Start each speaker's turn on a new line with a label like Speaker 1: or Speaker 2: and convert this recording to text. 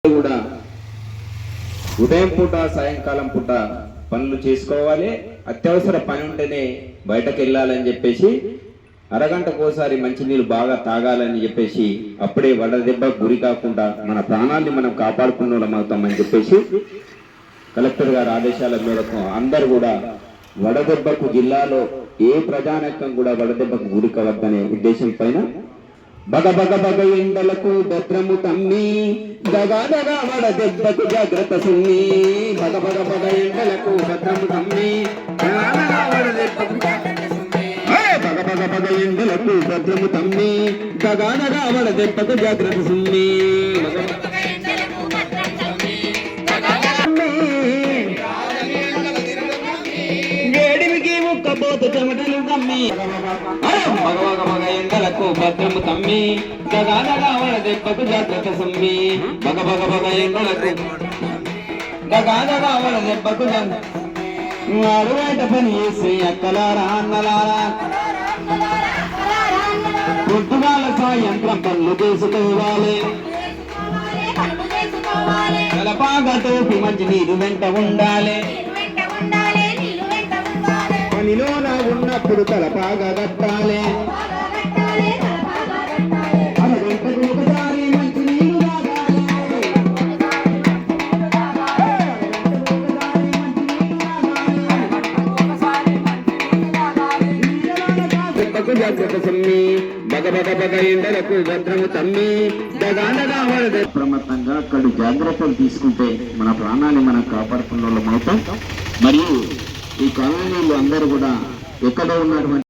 Speaker 1: కూడా ఉదయం పూట సాయంకాలం పూట పనులు చేసుకోవాలి. అత్యవసర పని ఉంటేనే బయటకు వెళ్ళాలని చెప్పేసి అరగంటకోసారి మంచినీళ్ళు బాగా తాగాలని చెప్పేసి అప్పుడే వడదెబ్బకు గురి కాకుండా మన ప్రాణాన్ని మనం కాపాడుకున్న వాళ్ళం అవుతామని చెప్పేసి కలెక్టర్ గారి ఆదేశాల మేరకు అందరూ కూడా వడదెబ్బకు జిల్లాలో ఏ ప్రజానీకం కూడా వడదెబ్బకు గురి కావద్దనే ఉద్దేశం పైన బగ బగ బగ ఎండలకు భద్రము తమ్మి దగా దగా వడదెబ్బకు జాగ్రత్త సుమ్మి. బగ బగ బగ ఎండలకు భద్రము తమ్మి దగా దగా వడదెబ్బకు బగ బగ బగ ఎండలకు భద్రము తమ్మి దగా దగా వడదెబ్బకు జాగ్రత్త సుమ్మి. వేడిమికి ముక్కపోతు చెమటలు తమ్మి మగ మగ మగ ఎండలకు భద్రము తమ్మి దగా దగా వడదెబ్బకు జాగ్రత్త సుమ్మి. బగ బగ బగ ఎండలకు దగా దగా వడదెబ్బకు అరువైట పని చేసి అక్కలారా అన్నలారా పొద్దుగాల సాయంత్రం పనులు చేసుకోవాలి. కలపాగా తోపి మంచి నీరు వెంట ఉండాలి. పనిలోన ఉన్నప్పుడు తలపాగా కట్టాలి. అరగంటకు ఒకసారి మంచి నీరు జాగ్రత్త సమ్మి బగ బగ బగ ఎండలకు భద్రము తమ్మి దగాడగా అప్రమత్తంగా అక్కడ జాగ్రత్తలు తీసుకుంటే మన ప్రాణాన్ని మనం కాపాడుకున్న వాళ్ళం అవుతాం. మరియు ఈ కాలనీలు అందరూ కూడా ఎక్కడ ఉన్నటువంటి